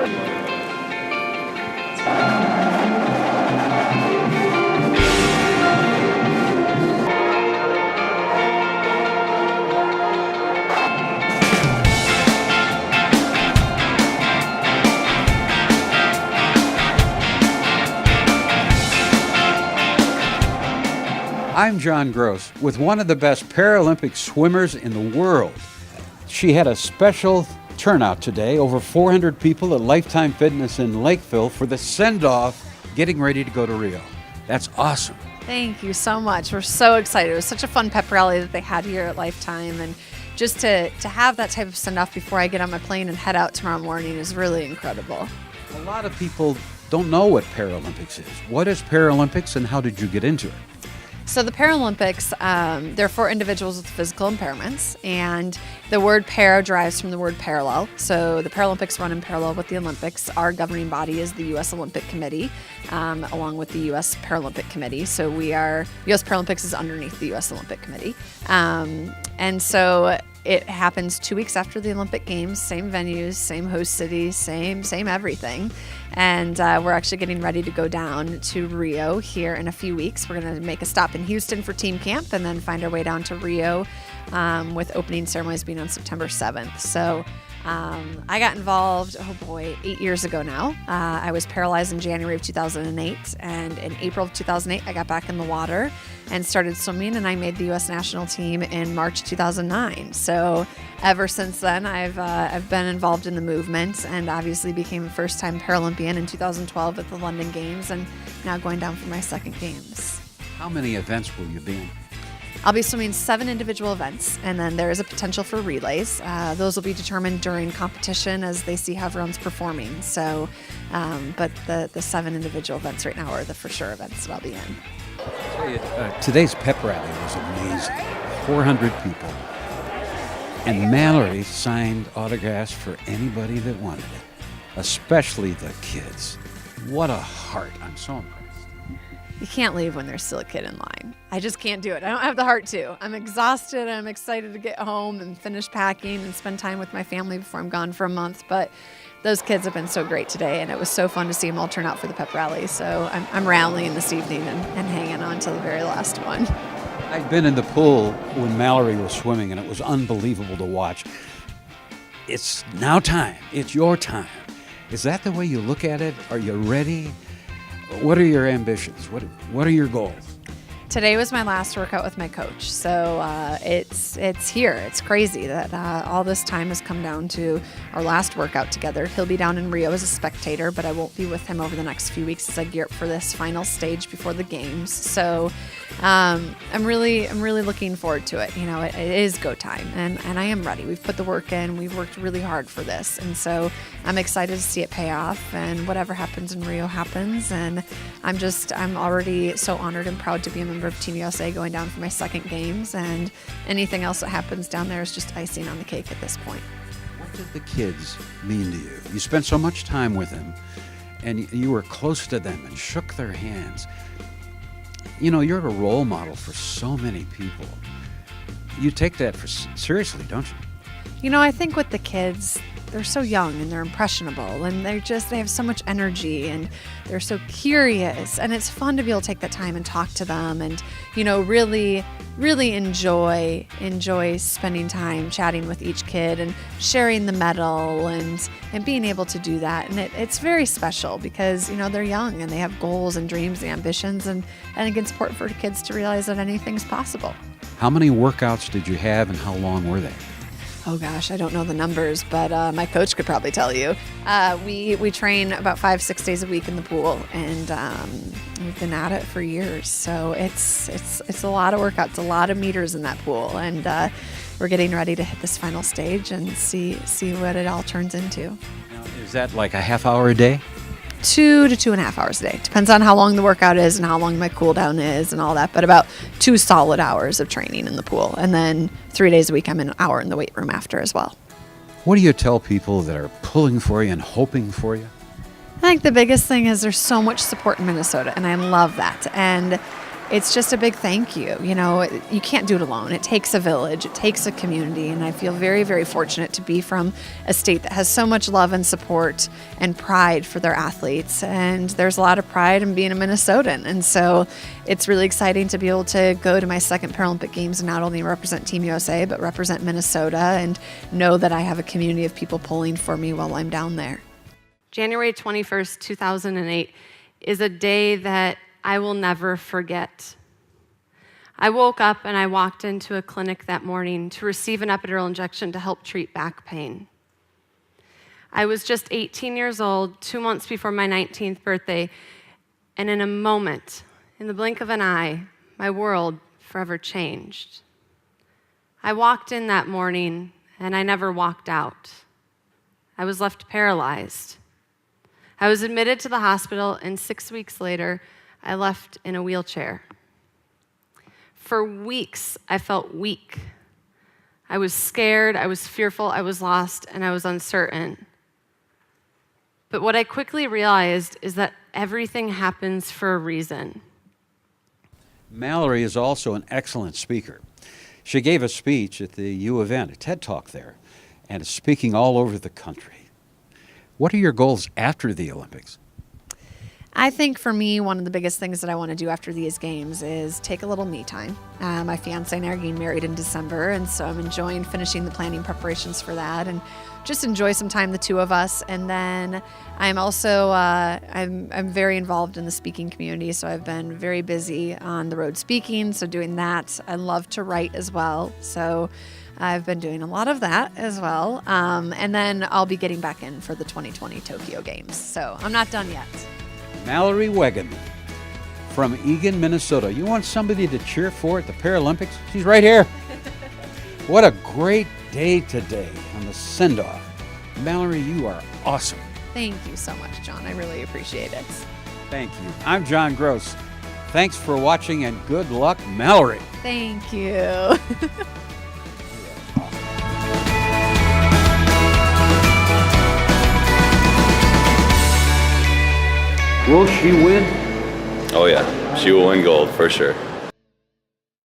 I'm John Gross with one of the best Paralympic swimmers in the world. She had a special turnout today, over 400 people at Lifetime Fitness in Lakeville for the send-off, getting ready to go to Rio. That's awesome. Thank you so much. We're so excited. It was such a fun pep rally that they had here at Lifetime, and just to have that type of send-off before I get on my plane and head out tomorrow morning is really incredible. A lot of people don't know what Paralympics is. What is Paralympics and how did you get into it? So the Paralympics, they're for individuals with physical impairments, and the word para derives from the word parallel. So the Paralympics run in parallel with the Olympics. Our governing body is the U.S. Olympic Committee, along with the U.S. Paralympic Committee. So U.S. Paralympics is underneath the U.S. Olympic Committee. And so it happens 2 weeks after the Olympic Games, same venues, same host cities, same everything. And we're actually getting ready to go down to Rio here in a few weeks. We're going to make a stop in Houston for team camp and then find our way down to Rio, with opening ceremonies being on September 7th. So I got involved, 8 years ago now. I was paralyzed in January of 2008, and in April of 2008, I got back in the water and started swimming, and I made the U.S. national team in March 2009. So ever since then, I've been involved in the movement, and obviously became a first-time Paralympian in 2012 at the London Games, and now going down for my second Games. How many events will you be in? I'll be swimming 7 individual events, and then there is a potential for relays. Those will be determined during competition as they see how everyone's performing. So, but the 7 individual events right now are the for sure events that I'll be in. Today's pep rally was amazing. 400 people. And Mallory signed autographs for anybody that wanted it, especially the kids. What a heart. I'm so impressed. You can't leave when there's still a kid in line. I just can't do it. I don't have the heart to. I'm exhausted. I'm excited to get home and finish packing and spend time with my family before I'm gone for a month. But those kids have been so great today, and it was so fun to see them all turn out for the pep rally. So I'm rallying this evening and hanging on till the very last one. I'd been in the pool when Mallory was swimming, and it was unbelievable to watch. It's now time. It's your time. Is that the way you look at it? Are you ready? What are your ambitions? What are your goals? Today was my last workout with my coach, so it's here. It's crazy that all this time has come down to our last workout together. He'll be down in Rio as a spectator, but I won't be with him over the next few weeks as I gear up for this final stage before the games. So I'm really looking forward to it. You know, it is go time, and I am ready. We've put the work in. We've worked really hard for this, and so I'm excited to see it pay off. And whatever happens in Rio happens. And I'm already so honored and proud to be a member of Team USA going down for my second Games, and anything else that happens down there is just icing on the cake at this point. What did the kids mean to you? You spent so much time with them, and you were close to them and shook their hands. You know, you're a role model for so many people. You take that seriously, don't you? You know, I think with the kids, they're so young and they're impressionable, and they have so much energy, and they're so curious, and it's fun to be able to take that time and talk to them, and, you know, really enjoy spending time chatting with each kid and sharing the medal and being able to do that. And it's very special because, you know, they're young and they have goals and dreams and ambitions, and I think it's important for kids to realize that anything's possible. How many workouts did you have, and how long were they? Oh gosh, I don't know the numbers, but my coach could probably tell you. We train about 5-6 days a week in the pool, and we've been at it for years. So it's a lot of workouts, a lot of meters in that pool, and we're getting ready to hit this final stage and see what it all turns into. Now, is that like a half hour a day? 2 to 2.5 hours a day. Depends on how long the workout is and how long my cool down is and all that, but about 2 solid hours of training in the pool. And then 3 days a week, I'm an hour in the weight room after as well. What do you tell people that are pulling for you and hoping for you? I think the biggest thing is there's so much support in Minnesota, and I love that. And it's just a big thank you. You know, you can't do it alone. It takes a village. It takes a community. And I feel very, very fortunate to be from a state that has so much love and support and pride for their athletes. And there's a lot of pride in being a Minnesotan. And so it's really exciting to be able to go to my second Paralympic Games and not only represent Team USA, but represent Minnesota and know that I have a community of people pulling for me while I'm down there. January 21st, 2008 is a day that I will never forget. I woke up and I walked into a clinic that morning to receive an epidural injection to help treat back pain. I was just 18 years old, 2 months before my 19th birthday, and in a moment, in the blink of an eye, my world forever changed. I walked in that morning and I never walked out. I was left paralyzed. I was admitted to the hospital, and 6 weeks later, I left in a wheelchair. For weeks, I felt weak. I was scared, I was fearful, I was lost, and I was uncertain. But what I quickly realized is that everything happens for a reason. Mallory is also an excellent speaker. She gave a speech at the U event, a TED Talk there, and is speaking all over the country. What are your goals after the Olympics? I think for me, one of the biggest things that I want to do after these games is take a little me time. My fiance and I are getting married in December, and so I'm enjoying finishing the planning preparations for that and just enjoy some time, the two of us. And then I'm also, I'm very involved in the speaking community, so I've been very busy on the road speaking, so doing that. I love to write as well, so I've been doing a lot of that as well. And then I'll be getting back in for the 2020 Tokyo Games, so I'm not done yet. Mallory Weggemann from Eagan, Minnesota. You want somebody to cheer for at the Paralympics? She's right here. What a great day today on the send-off. Mallory, you are awesome. Thank you so much, John. I really appreciate it. Thank you. I'm John Gross. Thanks for watching, and good luck, Mallory. Thank you. Will she win? Oh yeah, she will win gold for sure.